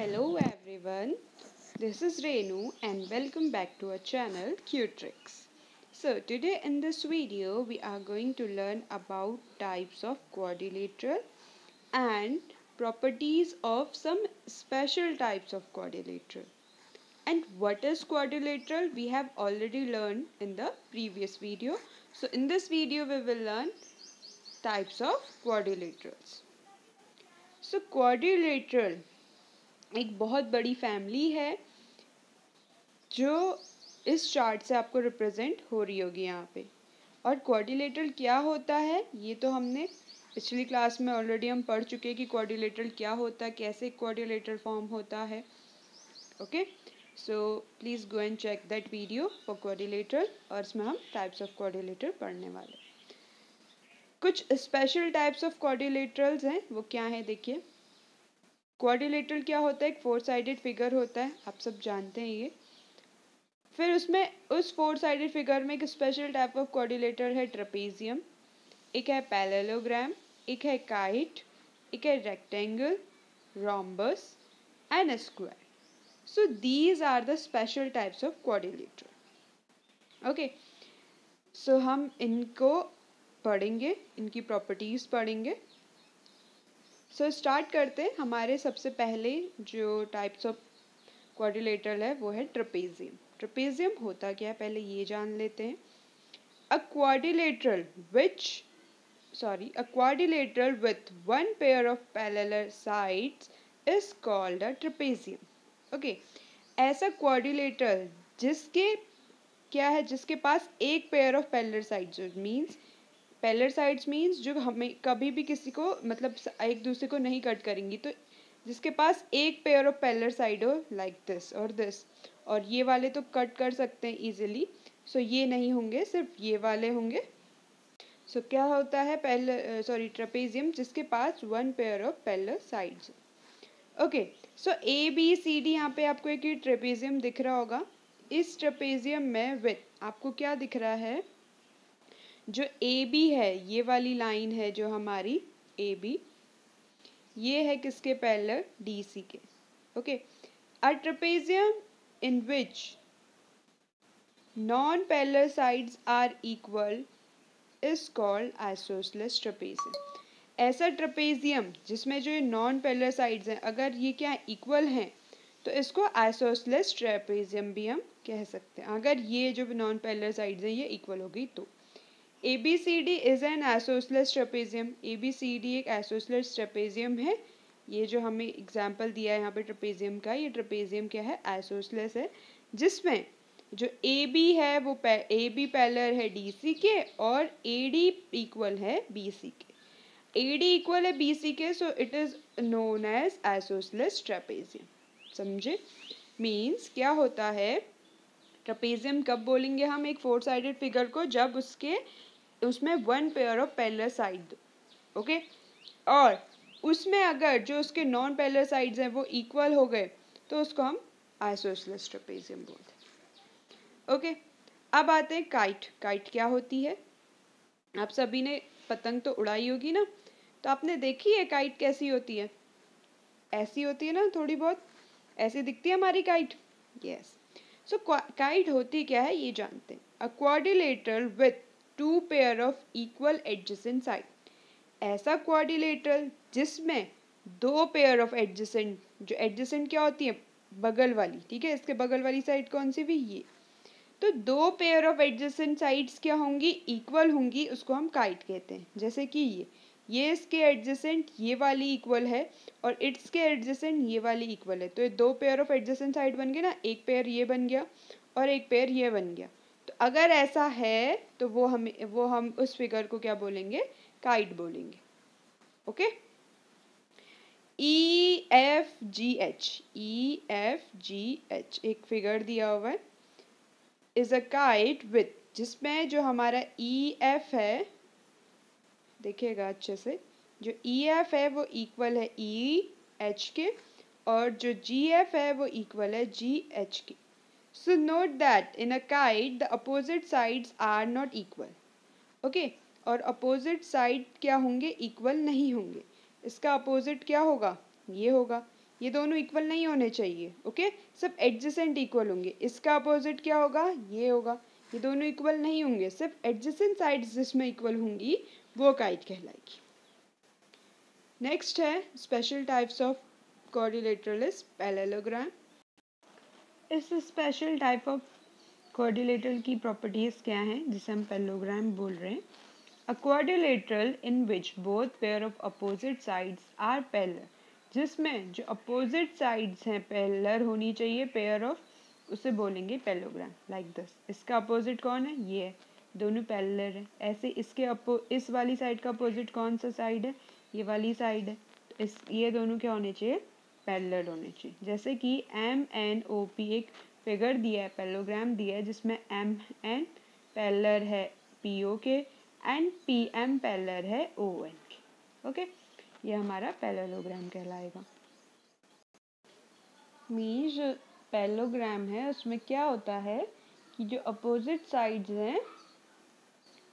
Hello everyone, this is Renu and welcome back to our channel Q-Tricks. So today in this video we are going to learn about types of quadrilateral and properties of some special types of quadrilateral. And what is quadrilateral we have already learned in the previous video. So in this video we will learn types of quadrilaterals. So quadrilateral एक बहुत बड़ी family है जो इस chart से आपको represent हो रही होगी यहाँ पे। और क्वाड्रिलेटरल क्या होता है ये तो हमने पिछली क्लास में ऑलरेडी हम पढ़ चुके हैं कि क्वाड्रिलेटरल क्या होता है, कैसे क्वाड्रिलेटरल फॉर्म होता है। Okay, so please go and check that video for quadrilateral और इसमें हम टाइप्स ऑफ क्वाड्रिलेटरल पढ़ने वाले। कुछ स्पेशल टाइप्स ऑफ क्वाड्रिलेटरल्स हैं, वो क्या है देखिए। क्वाड्रिलेटरल क्या होता है, एक फोर साइडेड फिगर होता है, आप सब जानते हैं ये। फिर उसमें उस फोर साइडेड फिगर में एक स्पेशल टाइप ऑफ क्वाड्रिलेटरल है ट्रेपेजियम, एक है पैरेललोग्राम, एक है काइट, एक है rectangle, rhombus and square. So these are the special types of quadrilateral. Okay, so हम इनको पढ़ेंगे, इनकी प्रॉपर्टीज पढ़ेंगे। सो स्टार्ट करते हैं। हमारे सबसे पहले जो टाइप्स ऑफ क्वाड्रिलेटरल है वो है ट्रेपेजियम। ट्रेपेजियम होता क्या है पहले ये जान लेते हैं। अ quadrilateral with one pair of parallel sides is called a trapezium. Okay, ऐसा क्वाड्रिलेटरल जिसके क्या है, जिसके पास एक pair of parallel sides means parallel sides means जो हमें कभी भी किसी को मतलब एक दूसरे को नहीं कट करेंगी, तो जिसके पास एक पेयर ऑफ पैरेलल साइड हो लाइक दिस और दिस, और ये वाले तो कट कर सकते हैं इजीली, सो ये नहीं होंगे, सिर्फ ये वाले होंगे। सो क्या होता है ट्रेपेजियम जिसके पास one pair of parallel sides. Okay, so ABCD यहाँ पे आपको एक ट्रेपेजियम दिख रहा होगा। इस ट्रेपेजियम में विथ आपको क्या दिख रहा है, जो AB है ये वाली लाइन है जो हमारी AB, ये है किसके पैरेलल, DC के। Okay, a trapezium in which non parallel sides are equal is called isosceles trapezium. ऐसा ट्रेपेजियम जिसमें जो नॉन पैरेलल साइड्स हैं अगर ये क्या इक्वल हैं तो इसको आइसोसेलेस ट्रेपेजियम भी हम कह सकते हैं, अगर ये जो नॉन पैरेलल साइड्स हैं ये इक्वल हो गई तो। ABCD is an isosceles trapezium. ABCD एक आइसोसेलेस ट्रेपेजियम है। ये जो हमें एग्जांपल दिया है यहाँ पे ट्रेपेजियम का, ये ट्रेपेजियम क्या है, आइसोसेलेस है, जिसमें जो AB है वो AB पैरेलल है DC के और AD इक्वल है BC के। AD इक्वल है BC के, so it is known as isosceles trapezium. समझे, मीन्स क्या होता है, ट्रेपेजियम कब बोलेंगे हम एक फोर साइडेड फिगर को, जब उसमें one pair of parallel side दो। ओके, और उसमें अगर जो उसके नॉन पैरेलल साइड्स हैं वो इक्वल हो गए तो उसको हम आइसोसेलेस ट्रेपेजियम बोलते हैं। ओके, अब आते हैं काइट। काइट क्या होती है, आप सभी ने पतंग तो उड़ाई होगी ना, तो आपने देखी है काइट कैसी होती है, ऐसी होती है ना, थोड़ी बहुत ऐसी दिखती है हमारी काइट। यस, सो काइट होती क्या है ये जानते हैं। अ quadrilateral with to pair of equal adjacent side. ऐसा क्वाड्रिलेटरल जिसमें दो पेयर ऑफ एडजेसेंट, जो एडजेसेंट क्या होती है, बगल वाली, ठीक है, इसके बगल वाली साइड कौन सी भी, ये, तो दो पेयर ऑफ एडजेसेंट साइड्स क्या होंगी, इक्वल होंगी, उसको हम काइट कहते हैं। जैसे कि ये इसके एडजेसेंट ये वाली इक्वल है और इट्स के एडजेसेंट ये वाली इक्वल है, तो ये दो पेयर ऑफ एडजेसेंट साइड बन गए ना, एक पेयर ये बन गया और एक पेयर ये बन गया। तो अगर ऐसा है तो वो हम उस फिगर को क्या बोलेंगे, काइट बोलेंगे। ओके, EFGH एक फिगर दिया हुआ है, इज अ काइट विथ, जिसमें जो हमारा EF है, देखिएगा अच्छे से, जो EF है वो इक्वल है EH के और जो GF है वो इक्वल है GH के। So note that in a kite the opposite sides are not equal. Okay, और opposite side क्या होंगे, इक्वल नहीं होंगे। इसका अपोजिट क्या होगा, ये होगा, ये दोनों इक्वल नहीं होने चाहिए, ओके, सब एडजेसेंट इक्वल होंगे। इसका अपोजिट क्या होगा, ये होगा। ये दोनों इक्वल नहीं होंगे, सिर्फ एडजेसेंट साइड्स जिसमें इक्वल होंगी वो काइट कहलाएगी। नेक्स्ट है special types of quadrilateral parallelogram. इस स्पेशल टाइप ऑफ क्वाड्रिलेटरल की प्रॉपर्टीज क्या हैं जिसे हम पैरेललोग्राम बोल रहे हैं। A quadrilateral in which both pair of opposite sides are parallel, जिसमें जो opposite sides हैं parallel होनी चाहिए, pair of, उसे बोलेंगे पैरेललोग्राम। लाइक दिस, इसका अपोजिट कौन है, ये है, दोनों पैरेलल है। ऐसे इसके इस वाली साइड का अपोजिट कौन सा साइड है, ये वाली साइड है। तो ये दोनों क्या होने चाहिए, पैरेलल होने चाहिए। जैसे कि MNOP एक फिगर दिया है, पैरेललोग्राम दिया है, जिसमें MN पैरेलल है PO के एंड PM पैरेलल है ON के, ओके, ये हमारा पैरेललोग्राम कहलाएगा। मीन्स जो पैरेललोग्राम है उसमें क्या होता है कि जो अपोजिट साइड्स हैं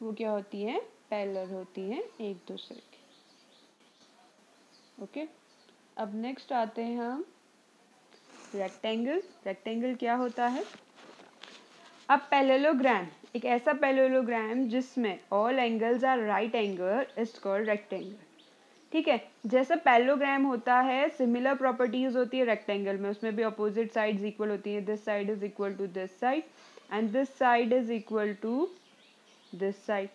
वो क्या होती हैं, पैरेलल होती हैं एक दूसरे के, ओके। अब नेक्स्ट आते हैं हम रेक्टेंगल। रेक्टेंगल क्या होता है। अब पैरेललोग्राम, एक ऐसा पैरेललोग्राम जिसमें all angles are right angle is called rectangle, ठीक है। जैसा पैरेललोग्राम होता है सिमिलर प्रॉपर्टीज होती है रेक्टेंगल में, उसमें भी अपोजिट साइड्स इक्वल होती हैं। This side is equal to this side and this side is equal to this side.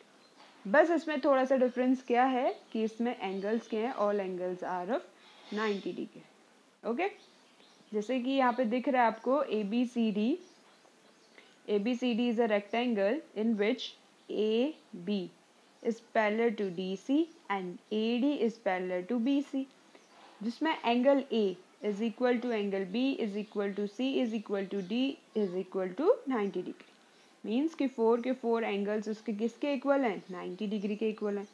बस इसमें थोड़ा सा डिफरेंस क्या है कि इसमें एंगल्स क्या हैं, all angles are of 90 degree, okay. जैसे कि यहाँ पे दिख रहा है आपको ABCD is a rectangle in which AB is parallel to DC and AD is parallel to BC, जिसमें angle A is equal to angle B is equal to C is equal to D is equal to 90 degree. Means कि 4 के 4 angles उसके किसके equal हैं, 90 degree के equal हैं।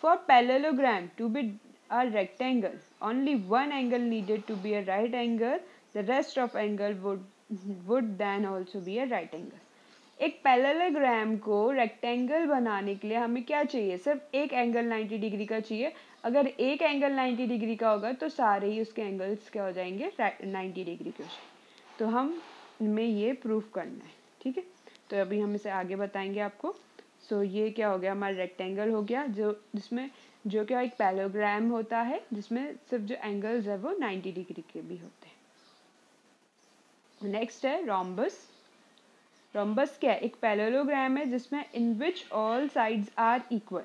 For parallelogram to be a rectangle, only one angle needed to be a right angle, the rest of angle would then also be a right angle। एक parallelogram को rectangle बनाने के लिए हमें क्या चाहिए, सिर्फ एक एंगल 90 डिग्री का चाहिए। अगर एक एंगल 90 डिग्री का होगा तो सारे ही उसके एंगल्स क्या हो जाएंगे, 90 डिग्री के हो जाएंगे। तो हमें ये प्रूफ करना है, ठीक है। तो अभी हम इसे आगे बताएंगे आपको। सो ये क्या हो गया, हमारा रेक्टेंगल हो गया, जिसमें जो क्या एक पैरेललोग्राम होता है जिसमें सिर्फ जो एंगल्स है वो 90 डिग्री के भी होते हैं। नेक्स्ट है रोम्बस। रोम्बस क्या है, एक पैरेललोग्राम है जिसमें in which all sides are equal.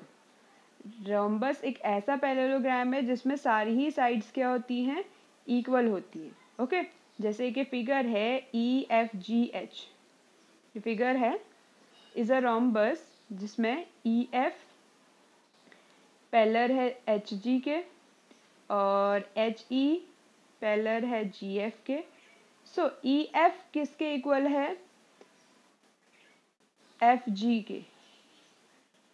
Rhombus एक ऐसा पैरेललोग्राम है जिसमें सारी ही साइड्स क्या होती हैं, इक्वल होती हैं, ओके। जैसे कि फिगर है EFGH, ये फिगर है इज अ रोम्बस जिसमें EF पैरेलल है HG के और HE पैरेलल है GF के। सो EF किसके इक्वल है, FG के,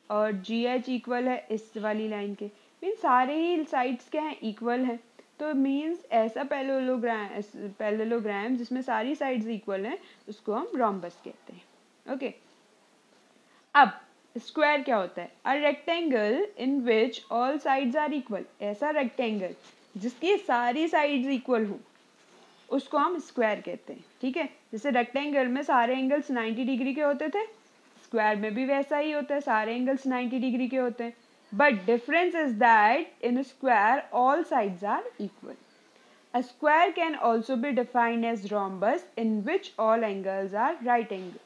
और GH इक्वल है इस वाली लाइन के। मीन्स सारे ही साइड्स क्या हैं, इक्वल हैं। तो मीन्स ऐसा पैरेललोग्राम जिसमें सारी साइड्स इक्वल हैं उसको हम रोम्बस कहते हैं, ओके। अब स्क्वायर क्या होता है, a rectangle in which all sides are equal. ऐसा रेक्टेंगल जिसकी सारी साइड्स इक्वल हों उसको हम स्क्वायर कहते हैं, ठीक है। जैसे रेक्टेंगल में सारे एंगल्स 90 डिग्री के होते थे, स्क्वायर में भी वैसा ही होता है, सारे एंगल्स 90 डिग्री के होते हैं। But difference is that in square all sides are equal. A square can also be defined as rhombus in which all angles are right angle,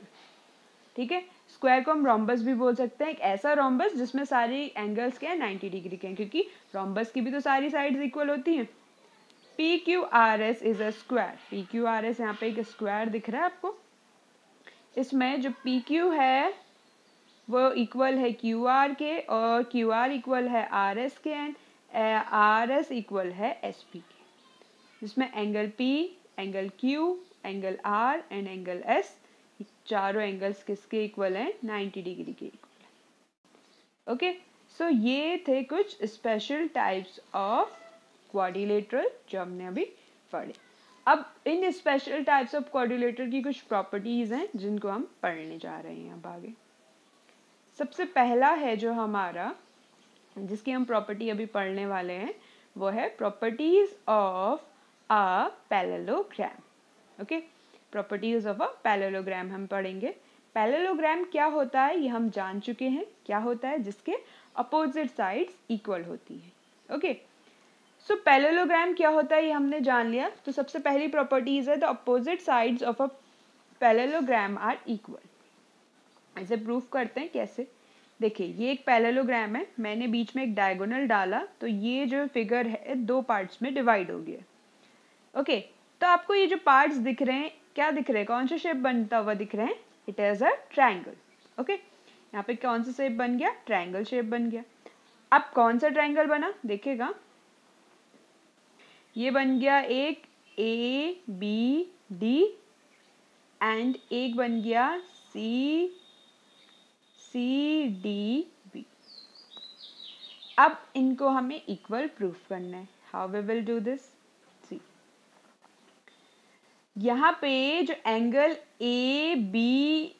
ठीक है। स्क्वायर को हम रोम्बस भी बोल सकते हैं, एक ऐसा रोम्बस जिसमें सारी एंगल्स के 90 डिग्री के हैं, क्योंकि रोम्बस की भी तो सारी साइड्स इक्वल होती हैं। PQRS is a square. PQRS यहाँ पे एक स्क्वायर दिख रहा है आपको, इसमें जो PQ है वो इक्वल है QR के और QR इक्वल है RS के एंड RS इक्वल है SP के, जिसमें angle P, angle Q, angle R and angle S, चारों एंगल्स किसके इक्वल हैं, 90 डिग्री के इक्वल है, ओके। सो ये थे कुछ स्पेशल टाइप्स ऑफ क्वाड्रिलेटरल जो हमने अभी पढ़े। अब इन स्पेशल टाइप्स ऑफ क्वाड्रिलेटरल की कुछ प्रॉपर्टीज हैं जिनको हम पढ़ने जा रहे हैं अब आगे। सबसे पहला है जो हमारा, जिसकी हम प्रॉपर्टी अभी पढ़ने वाले हैं, वो है properties of a parallelogram. Okay, properties of a parallelogram हम पढ़ेंगे। पैरेललोग्राम क्या होता है ये हम जान चुके हैं, क्या होता है जिसके अपोजिट साइड्स इक्वल होती हैं। ओके, सो पैरेललोग्राम क्या होता है ये हमने जान लिया। तो सबसे पहली प्रॉपर्टीज है the opposite sides of a parallelogram are equal. इसे प्रूफ करते हैं कैसे। देखिए ये एक पैरेललोग्राम है, मैंने बीच में एक डायगोनल डाला तो ये जो फिगर है दो पार्ट्स में डिवाइड हो गया। ओके, तो आपको ये जो पार्ट्स दिख रहे हैं क्या दिख रहे हैं, कौन सा शेप बनता हुआ दिख रहे हैं, it is a triangle. Okay, यहाँ पे कौन सा शेप बन गया, ट्रायंगल शेप बन गया। अब कौन सा ट्रायंगल बना देखिएगा, ये बन गया एक ए बी डी एंड एक बन गया सी सी डी बी। अब इनको हमें इक्वल प्रूफ करना है। How we will do this, see यहाँ पे जो एंगल ए बी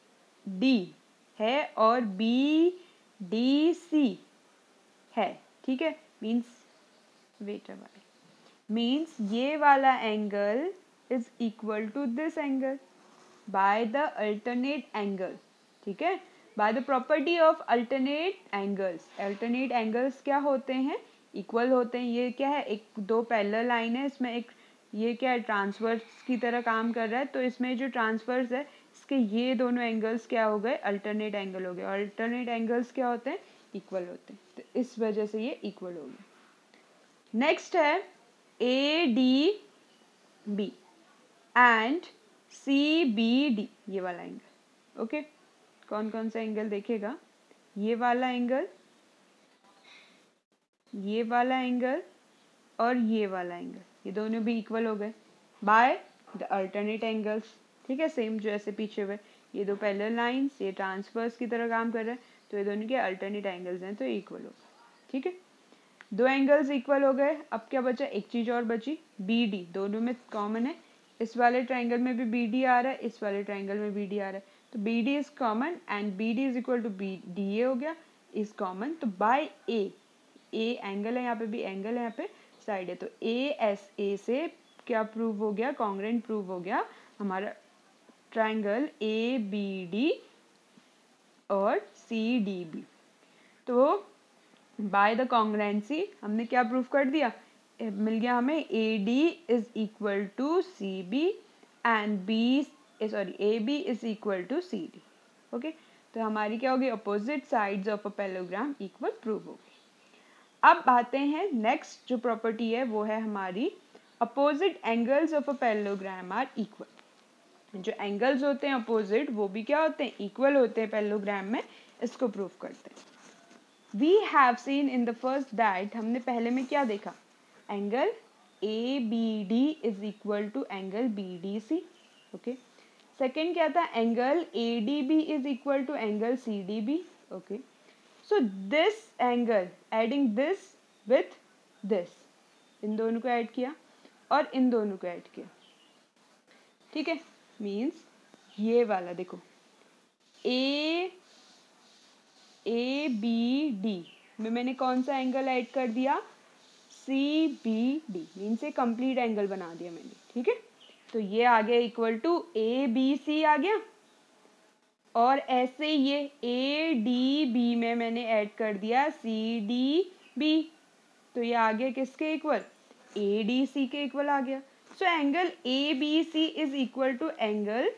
डी है और बी डी सी है, ठीक है, means wait a while, means ये वाला angle is equal to this angle by the alternate angle. ठीक है, by the property of alternate angles. Alternate angles क्या होते हैं, इक्वल होते हैं। ये क्या है, एक दो पैरेलल लाइन है, इसमें एक ये क्या है ट्रांसवर्स की तरह काम कर रहा है, तो इसमें जो ट्रांसवर्स है इसके ये दोनों एंगल्स क्या हो गए, अल्टरनेट एंगल हो गए। और अल्टरनेट एंगल्स क्या होते हैं, इक्वल होते हैं, तो इस वजह से ये इक्वल हो गए। नेक्स्ट है A D B and C B D, ये वाला एंगल। ओके, कौन कौन सा एंगल देखेगा, ये वाला एंगल, ये वाला एंगल और ये वाला एंगल, ये दोनों भी इक्वल हो गए बाय द अल्टरनेट एंगल्स। ठीक है, सेम जो ऐसे पीछे हुए ये दो पैरेलल लाइंस, ये ट्रांसवर्स की तरह काम कर रहे हैं, तो ये दोनों के अल्टरनेट एंगल्स हैं, तो इक्वल हो गए। ठीक है, दो एंगल्स इक्वल हो गए। अब क्या बचा, एक चीज और बची, बी डी, दोनों में कॉमन है। इस वाले ट्रायंगल में भी बी डी आ रहा है, इस वाले ट्रायंगल में बी डी आ रहा है, तो B D is common and B D is equal to B D A हो गया, इज कॉमन। तो बाय ए, ए एंगल है, यहाँ पे भी एंगल है, यहाँ पे साइड है, तो ए एस ए से क्या प्रूव हो गया, कॉन्ग्रुएंट प्रूव हो गया हमारा ट्रायंगल ए बी डी और सी डी बी। तो बाय द कॉन्ग्रुएंसी हमने क्या प्रूफ कर दिया, मिल गया हमें A D is equal to C B and B sorry A B is equal to C D. Okay, तो हमारी क्या होगी, opposite sides of a parallelogram equal prove होगी। अब आते हैं नेक्स्ट जो प्रॉपर्टी है वो है हमारी opposite angles of a parallelogram are equal. जो एंगल्स होते हैं अपोजिट वो भी क्या होते हैं, इक्वल होते हैं पैरेललोग्राम में, इसको प्रूव करते हैं। We have seen in the first that हमने पहले में क्या देखा, angle A B D is equal to angle B D C. Okay, second क्या था, angle A D B is equal to angle C D B. Okay, so this angle adding this with this, इन दोनों को add किया और इन दोनों को add किया। ठीक है, मीन्स ये वाला देखो ए बी डी में मैंने कौन सा एंगल ऐड कर दिया, C B D, means a complete angle बना दिया मैंने। ठीक है, तो ये आ गया equal to A B C आ गया, और ऐसे ये ए डी बी में मैंने ऐड कर दिया सी डी बी, तो ये आ गया किसके इक्वल, ए डी सी के इक्वल आ गया। So angle A B C is equal to angle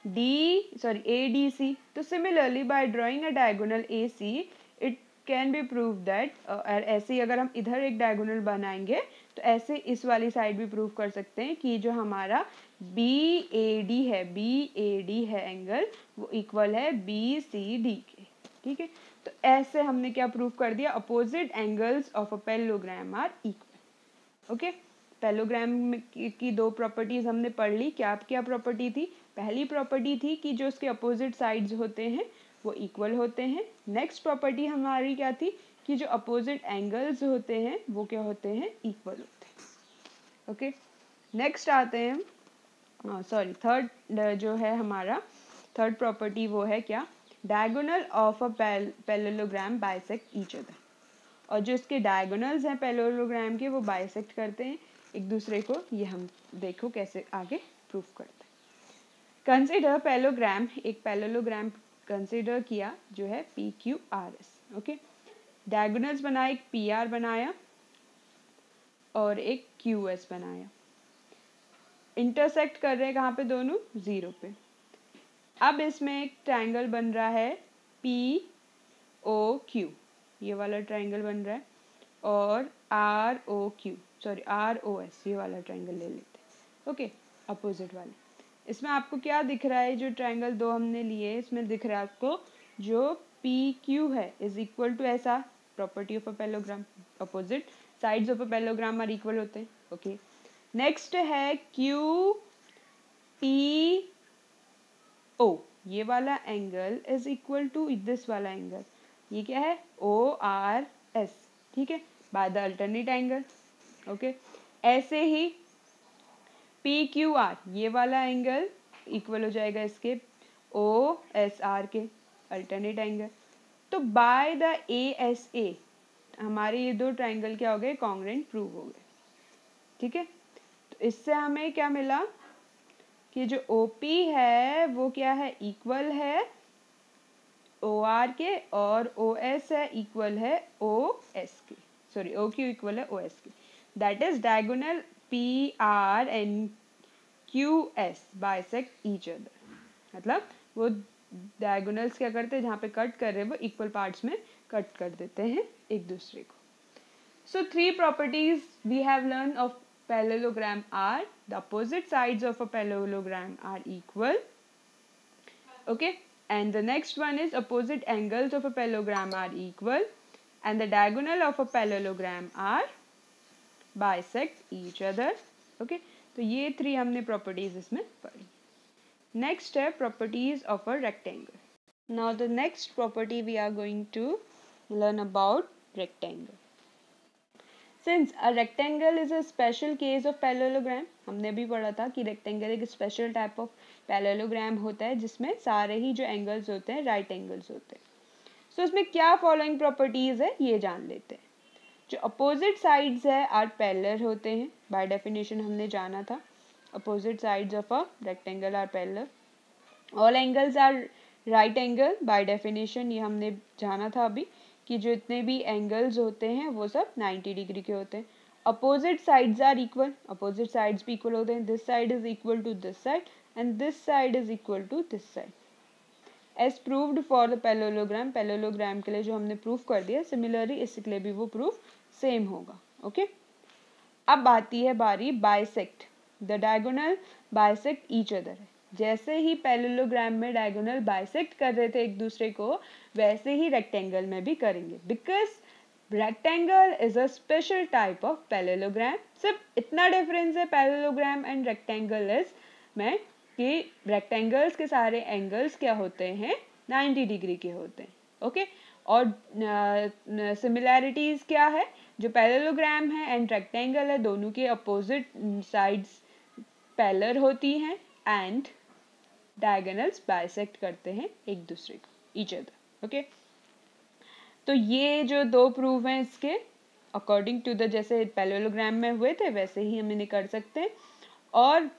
ADC. तो similarly by drawing a diagonal AC it can be proved that ऐसे ही अगर हम इधर एक diagonal बनाएंगे तो ऐसे इस वाली साइड भी प्रूव कर सकते हैं कि जो हमारा BAD है एंगल वो इक्वल है BCD के। ठीक है, तो ऐसे हमने क्या प्रूव कर दिया, opposite angles of a parallelogram are equal. Okay, parallelogram की दो प्रॉपर्टीज हमने पढ़ ली। क्या क्या प्रॉपर्टी थी, पहली प्रॉपर्टी थी कि जो उसके अपोजिट साइड्स होते हैं वो इक्वल होते हैं। नेक्स्ट प्रॉपर्टी हमारी क्या थी कि जो अपोजिट एंगल्स होते हैं वो क्या होते हैं, इक्वल होते हैं। ओके, नेक्स्ट आते हैं, थर्ड जो है हमारा थर्ड प्रॉपर्टी वो है क्या, diagonal of a parallelogram bisect each other. और जो इसके डायगोनल्स हैं पैरेललोग्राम के वो बाइसेक्ट करते हैं। एक दूसरे को, ये हम देखो कैसे आगे प्रूफ करते हैं। कंसिडर पैरेललोग्राम, एक पैरेललोग्राम कंसिडर किया जो है PQRS। ओके, डायगोनल्स बनाए, एक PR बनाया और एक QS बनाया। इंटरसेक्ट कर रहे हैं कहाँ पे दोनों? 0 पे। अब इसमें एक ट्रायंगल बन रहा है POQ, ये वाला ट्रायंगल बन रहा है, और ROS, ये वाला ट्रायंगल ले लेते हैं। ओके, अपोजिट वाले। इसमें आपको क्या दिख रहा है? जो ट्रायंगल दो हमने लिए इसमें दिख रहा है आपको जो PQ है इज इक्वल टू ऐसा, property of a parallelogram, opposite sides of a parallelogram are equal होते हैं। ओके, नेक्स्ट है QPO, ये वाला angle is equal to this वाला एंगल, ये क्या है? ORS, ठीक है, by the alternate angle. Okay, ऐसे ही PQR, ये वाला एंगल इक्वल हो जाएगा इसके OSR के अल्टरनेट एंगल। तो बाय द ASA हमारे ये दो ट्रायंगल क्या हो गए? कॉन्ग्रुएंट प्रूव हो गए। ठीक है, तो इससे हमें क्या मिला कि जो OP है वो क्या है? इक्वल है OR के, और OS है इक्वल है OS के, सॉरी OQ इक्वल है OS के। That is diagonal PR and QS bisect each other. मतलब वो डायगोनल्स क्या करते हैं, जहाँ पे कट कर रहे हैं वो इक्वल पार्ट्स में कट कर देते हैं एक दूसरे को। So 3 properties we have learned of parallelogram are: the opposite sides of a parallelogram are equal. Okay, and the next one is opposite angles of a parallelogram are equal, and the diagonal of a parallelogram are bisect each other. Okay, तो ये 3 हमने properties इसमें पढ़ी। Next है properties of a rectangle. Now the next property we are going to learn about rectangle. Since a rectangle is a special case of parallelogram, हमने भी पढ़ा था कि rectangle एक special type of parallelogram होता है जिसमें सारे ही जो angles होते हैं right angles होते हैं। So इसमें क्या following properties है ये जान लेते हैं। जो opposite sides है are parallel होते हैं, by definition हमने जाना था opposite sides of a rectangle are parallel. All angles are right angle, by definition ये हमने जाना था अभी कि जो इतने भी एंगल्स होते हैं वो सब 90 डिग्री के होते हैं। Opposite sides are equal, opposite sides भी इक्वल होते हैं। This side is equal to this side and this side is equal to this side, as proved for the parallelogram. Parallelogram के लिए जो हमने प्रूफ कर दिया, सिमिलरली इसके लिए भी वो प्रूफ सेम होगा। ओके, अब आती है बारी bisect. The diagonal bisect each other है। जैसे ही पैरेललोग्राम में डायगोनल बाइसेक्ट कर रहे थे एक दूसरे को, वैसे ही रेक्टेंगल में भी करेंगे, because rectangle is a special type of parallelogram. सिर्फ इतना डिफरेंस है पैरेललोग्राम एंड रेक्टेंगल इज में कि रेक्टेंगल्स के सारे एंगल्स क्या होते हैं? 90 डिग्री के होते हैं। ओके, और सिमिलैरिटीज क्या है? जो पैरेललोग्राम है एंड रेक्टेंगल है दोनों के अपोजिट साइड्स पैरेलल होती हैं एंड डायगोनल्स बाइसेक्ट करते हैं एक दूसरे को, ईच अदर। ओके, तो ये जो दो प्रूफ हैं इसके अकॉर्डिंग टू द, जैसे पैरेललोग्राम में हुए थे वैसे ही हम इन्हें कर सकते हैं। और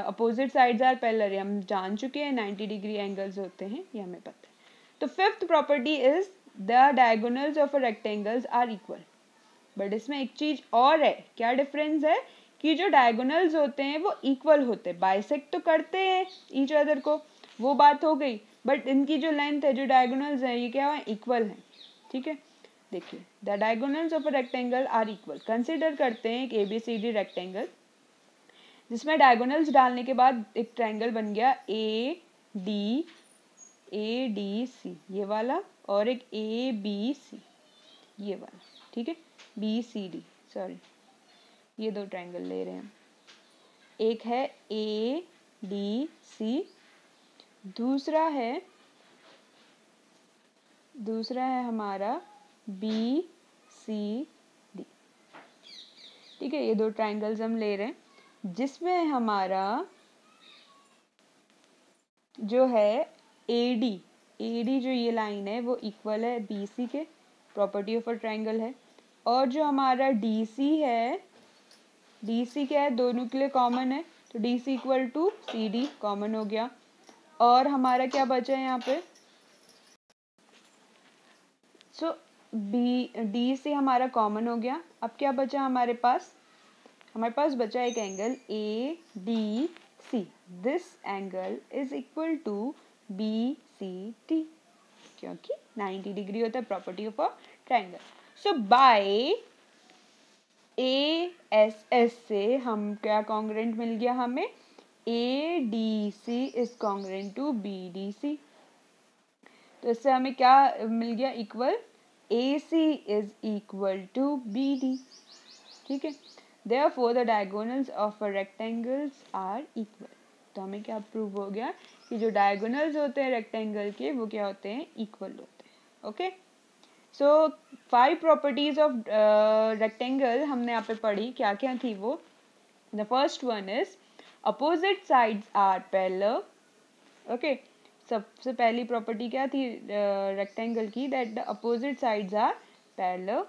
अपोजिट साइड्स आर पैरेलल, हम जान चुके हैं 90 डिग्री एंगल्स होते हैं, ये हमें पता है। तो fifth property is the diagonals of a rectangles are equal. But इसमें एक चीज और है, क्या डिफरेंस है कि जो डायगोनल्स होते हैं वो इक्वल होते हैं, बाइसेक्ट तो करते हैं ईच अदर को, वो बात हो गई, बट इनकी जो लेंथ है, जो डायगोनल्स है, ये क्या है? इक्वल है। ठीक है, देखिए the diagonals of a rectangle are equal. Consider करते हैं एक ABCD रेक्टेंगल जिसमें डायगोनल्स डालने के बाद एक ट्रायंगल बन गया ADC ये वाला, और एक ABC ये वाला। ठीक है, BCD, सॉरी ये दो ट्रायंगल ले रहे हैं हम। एक है ADC, दूसरा है हमारा BCD। ठीक है, ये दो ट्रायंगल्स हम ले रहे हैं जिसमें हमारा जो है AD जो ये लाइन है वो इक्वल है BC के, प्रॉपर्टी ऑफ अ ट्रायंगल है। और जो हमारा DC है डी सी क्या है, दोनों के लिए कॉमन है, तो D C equal to C D common हो गया। और हमारा क्या बचा है यहाँ पे, सो डी से हमारा कॉमन हो गया। अब क्या बचा हमारे पास, हमारे पास बचा एक angle A D C. This angle is equal to B C T, क्योंकि 90 डिग्री होता है, property of a triangle. So by A S S से हम क्या कॉन्ग्रेंट मिल गया हमें, A D C is congruent to B D C. तो इससे हमें क्या मिल गया, equal A C is equal to B D. ठीक है, therefore the diagonals of a rectangles are equal. तो हमें क्या प्रूव हो गया कि जो डायगोनल्स होते हैं रेक्टेंगल के वो क्या होते हैं, इक्वल होते हैं। Okay, so 5 properties of rectangle हमने यहाँ पे पढ़ी, क्या क्या थी वो। The first one is opposite sides are parallel. Okay, सबसे पहली प्रॉपर्टी क्या थी रेक्टेंगल की, that the opposite sides are parallel.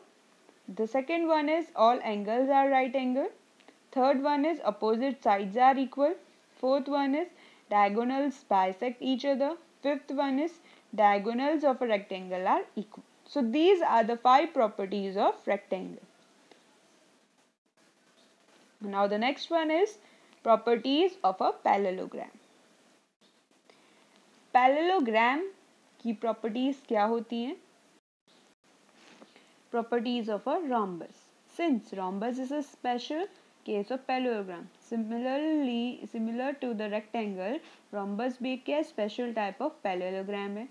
The second one is all angles are right angle. Third one is opposite sides are equal. Fourth one is diagonals bisect each other. Fifth one is diagonals of a rectangle are equal. So these are the 5 properties of rectangle. Now the next one is properties of a parallelogram. Parallelogram की properties क्या होती हैं? Properties of a rhombus. Since rhombus is a special case of parallelogram, similar to the rectangle, rhombus भी क्या special type of parallelogram है,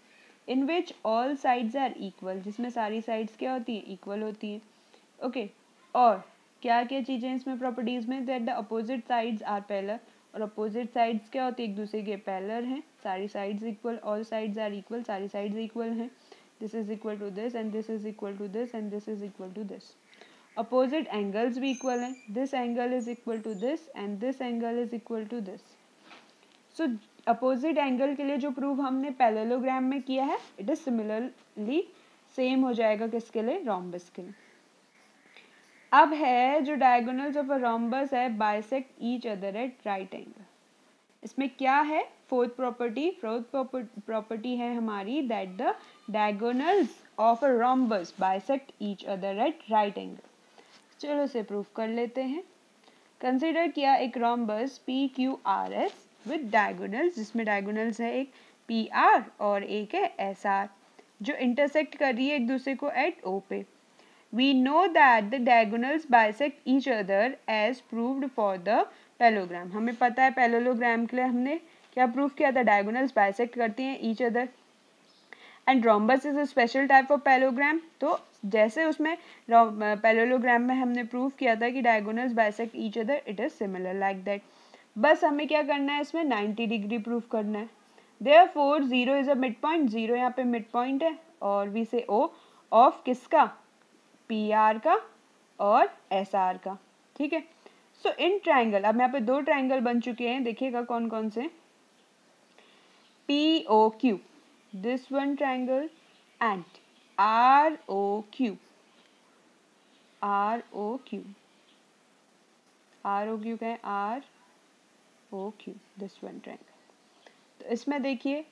in which all sides are equal, जिसमें सारी sides क्या होती हैं, equal होती हैं। Okay, और क्या क्या चीज़ें इसमें properties में, that the opposite sides are parallel, और opposite sides क्या होती है, एक दूसरे के parallel हैं, सारी sides equal, all sides are equal, सारी sides equal हैं। This is equal to this and this is equal to this and this is equal to this. Opposite angles भी equal हैं, this angle is equal to this and this angle is equal to this. So opposite angle के लिए जो proof हमने parallelogram में किया है, it is similarly same हो जाएगा किसके लिए, rhombus के लिए। अब है जो diagonals of a rhombus है bisect each other at right angle. इसमें क्या है, फोर्थ प्रॉपर्टी है हमारी, that the diagonals of a rhombus bisect each other at right angle. चलो इसे प्रूफ कर लेते हैं। कंसिडर किया एक rhombus P Q R S with diagonals, जिसमें डायगोनल्स है एक पी आर और एक है एस आर, जो इंटरसेक्ट कर रही है एक दूसरे को एट ओ पे। We know that the diagonals bisect each other as proved for the parallelogram. हमें पता है parallelogram के लिए हमने क्या प्रूफ किया था, diagonals bisect करती हैं each other and rhombus is a special type of parallelogram. तो जैसे उसमें parallelogram में हमने प्रूफ किया था कि diagonals bisect each other, it is similar like that. बस हमें क्या करना है, इसमें 90 डिग्री प्रूफ करना है। Therefore 0 is a midpoint, 0 यहाँ पे midpoint है, और we say O of किसका, पी आर का और एस आर का। ठीक है, सो इन ट्राइंगल, अब यहाँ पे 2 ट्राइंगल बन चुके हैं, देखिएगा कौन कौन से, P O Q, this one triangle, and R O Q, R O Q, R O Q का है, R O Q, this one triangle. तो इसमें देखिए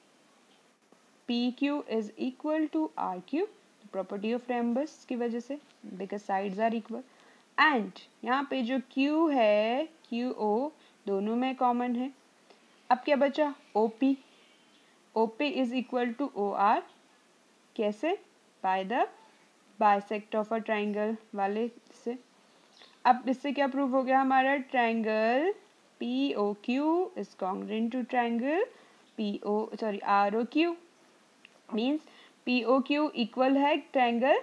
P Q is equal to R Q, property of rhombus की वजह से, because sides are equal, and यहाँ पे जो Q है, क्यू ओ दोनों में कॉमन है। अब क्या बचा, OP, OP is equal to OR, कैसे, by the bisect of a triangle वाले से। अब इससे क्या प्रूव हो गया हमारा, triangle POQ is congruent to triangle ROQ, means POQ equal है triangle,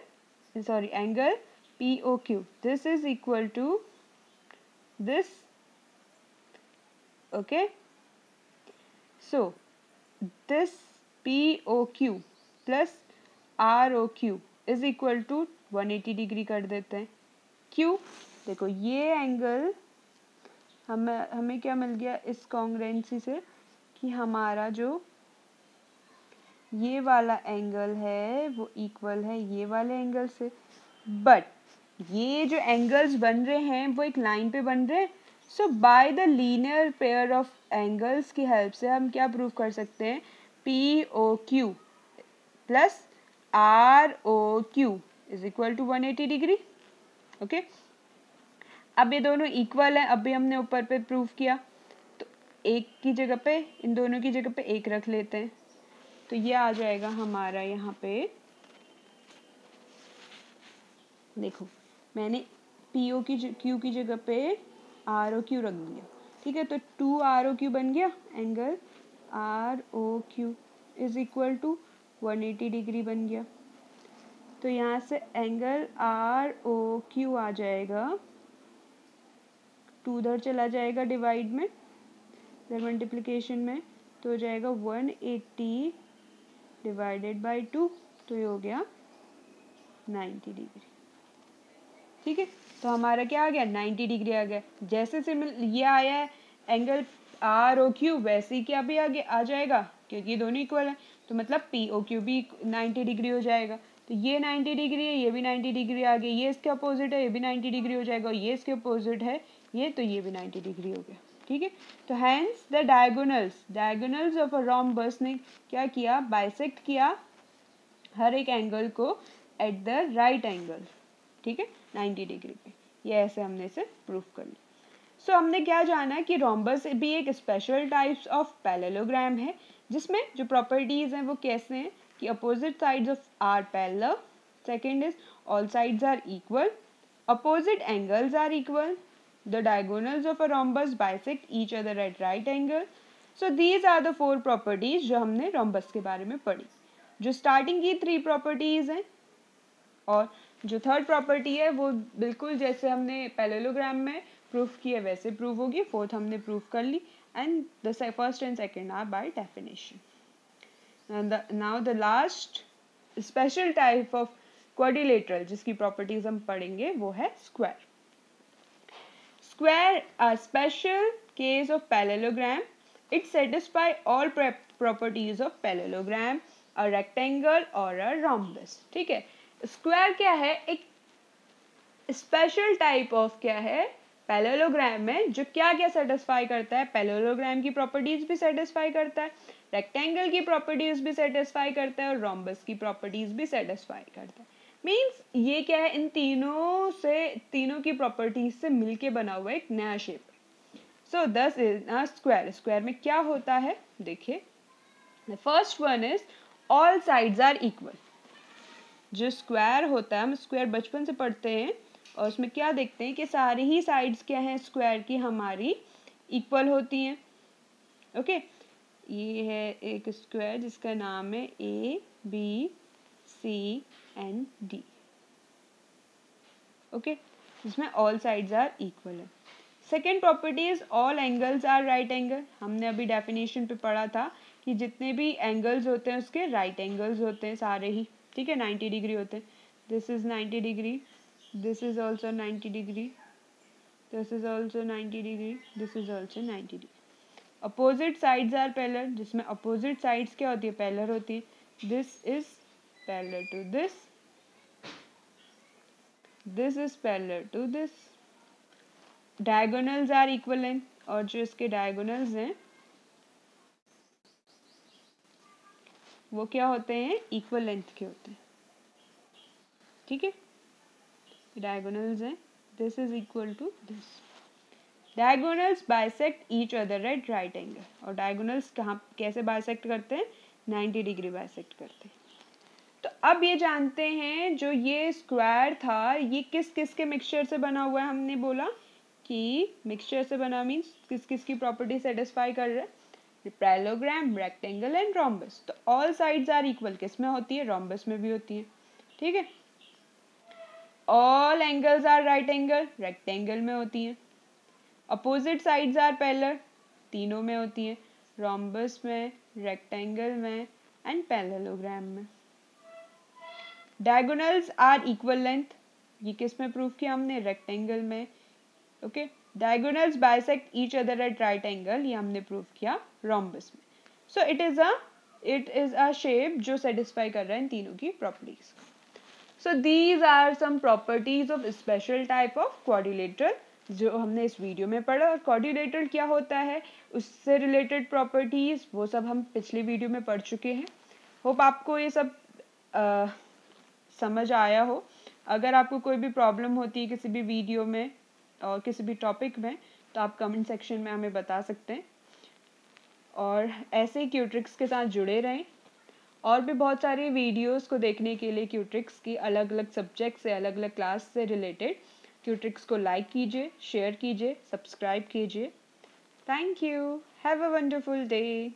angle POQ, this is equal to this. Okay, so this POQ plus ROQ is equal to 180 degree कर देते हैं। क्यों, देखो ये एंगल हमें क्या मिल गया इस कॉन्ग्रुएंसी से, कि हमारा जो ये वाला एंगल है वो इक्वल है ये वाले एंगल से, बट ये जो एंगल्स बन रहे हैं वो एक लाइन पे बन रहे हैं। So by the linear pair of angles की हेल्प से हम क्या प्रूव कर सकते हैं, P O Q plus R O Q is equal to 180 degree. Okay, अब ये दोनों इक्वल है, अभी हमने ऊपर पे प्रूव किया, तो एक की जगह पे, इन दोनों की जगह पे एक रख लेते हैं, तो ये आ जाएगा हमारा यहाँ पे, देखो मैंने पी ओ की क्यू की जगह पे आर ओ क्यू रख दिया, ठीक है, तो 2 आर ओ क्यू बन गया, angle R O Q is equal to 180 degree बन गया। तो यहाँ से एंगल आर ओ क्यू आ जाएगा, 2 उधर चला जाएगा डिवाइड में, इधर मल्टीप्लिकेशन में, तो हो जाएगा 180 डिवाइडेड बाई 2, तो ये हो गया 90 डिग्री। ठीक है, तो हमारा क्या आ गया, 90 डिग्री आ गया। जैसे ये आया है एंगल आर ओ क्यू, वैसे ही क्या भी आगे आ जाएगा, क्योंकि ये दोनों इक्वल है, तो मतलब पी ओ क्यू भी 90 डिग्री हो जाएगा। तो ये 90 डिग्री है, ये भी 90 डिग्री आ गई, ये इसके अपोजिट है, ये भी 90 डिग्री हो जाएगा, और ये इसके अपोजिट है ये, तो ये भी 90 डिग्री हो गया। ठीक है, तो hence the diagonals of a rhombus ने क्या किया, बाइसेक्ट किया हर एक एंगल को एट द राइट एंगल, ठीक है, 90 डिग्री पे। ये ऐसे हमने इसे प्रूफ कर लिया। सो हमने क्या जाना कि रोम्बस भी एक स्पेशल टाइप्स ऑफ पैरेललोग्राम है, जिसमें जो प्रॉपर्टीज हैं वो कैसे हैं कि opposite sides of are parallel, second is all sides are equal, opposite angles are equal, the diagonals of a rhombus bisect each other at right angle. So these are the 4 properties जो हमने rhombus के बारे में पढ़ी। जो starting की 3 properties हैं, और जो थर्ड प्रॉपर्टी है वो बिल्कुल जैसे हमने पैरेललोग्राम में प्रूफ किए वैसे प्रूव होगी, फोर्थ हमने प्रूफ कर ली, and the first and second are by definition. Now the last special type of quadrilateral जिसकी प्रॉपर्टीज हम पढ़ेंगे वो है square. Square, a special case of parallelogram. It satisfies all properties of parallelogram, a rectangle or a rhombus. ठीक है, square क्या है, एक स्पेशल टाइप ऑफ क्या है पैरेललोग्राम में, जो क्या क्या सेटिस्फाई करता है, पैरेललोग्राम की प्रॉपर्टीज भी सेटिस्फाई करता है, रेक्टेंगल की प्रॉपर्टीज भी सेटिस्फाई करता है, और रोम्बस की प्रॉपर्टीज भी सेटिस्फाई करता है। मीन्स ये क्या है, इन तीनों की प्रॉपर्टीज से मिलके बना हुआ एक नया शेप है। सो दस इज अ स्क्वायर। स्क्वायर में क्या होता है, देखिए, the first one is all sides are equal. जो स्क्वायर होता है, हम स्क्वायर बचपन से पढ़ते हैं, और उसमें क्या देखते हैं कि सारी ही साइड्स क्या हैं स्क्वायर की हमारी इक्वल होती हैं। ओके, ये है एक स्क्वायर जिसका नाम है A B C and D. Okay, जिसमें ऑल साइड्स आर इक्वल है। Second property is all angles are right angle. हमने अभी डेफिनेशन पे पढ़ा था कि जितने भी एंगल्स होते हैं उसके राइट एंगल्स होते हैं सारे ही, ठीक है, 90 डिग्री होते हैं। This is 90 degree, this is also 90 degree, this is also 90 degree, this is also 90 degree. Opposite sides are parallel, जिसमें अपोजिट साइड्स क्या होती है, पैरेलल होती है। This is parallel to this, this is parallel to this. Diagonals are equivalent, और जो इसके diagonals हैं वो क्या होते हैं, इक्वल लेंथ के होते हैं। ठीक है, डायगोनल्स हैं, this is equal to this. Diagonals bisect each other at right angle, और डायगोनल्स कहाँ कैसे बाइसेक्ट करते हैं, 90 डिग्री बाइसेक्ट करते हैं। तो अब ये जानते हैं जो ये स्क्वायर था ये किस किस के मिक्सचर से बना हुआ है। हमने बोला कि मिक्सचर से बना मीन्स किस किस की प्रॉपर्टी सेटिस्फाई कर रहा है, पैरेललोग्राम, रेक्टेंगल एंड रोम्बस। तो ऑल साइड्स आर इक्वल किस में होती है, रोम्बस में भी होती है। ठीक है, all angles are right angle, rectangle में होती है। अपोजिट साइड्स आर पैरेलल, तीनों में होती है, रोम्बस में, रेक्टेंगल में एंड पैरेललोग्राम में। डायगोनल्स आर इक्वल लेंथ, ये किस में प्रूफ किया हमने, रेक्टेंगल में। Okay, diagonals bisect each other at right angle, ये हमने प्रूफ किया रोम्बस में। So it is a shape जो सेटिस्फाई कर रहा है इन तीनों की properties. So these are some properties of special type of quadrilateral जो हमने इस वीडियो में पढ़ा। और क्वाड्रिलेटरल क्या होता है, उससे रिलेटेड प्रॉपर्टीज वो सब हम पिछली वीडियो में पढ़ चुके हैं। होप आपको ये सब समझ आया हो। अगर आपको कोई भी प्रॉब्लम होती है किसी भी वीडियो में और किसी भी टॉपिक में, तो आप कमेंट सेक्शन में हमें बता सकते हैं। और ऐसे ही क्यूट्रिक्स के साथ जुड़े रहें। और भी बहुत सारी वीडियोस को देखने के लिए क्यूट्रिक्स की अलग अलग सब्जेक्ट से, अलग अलग क्लास से रिलेटेड, क्यूट्रिक्स को लाइक कीजिए, शेयर कीजिए, सब्सक्राइब कीजिए। Thank you. Have a wonderful day.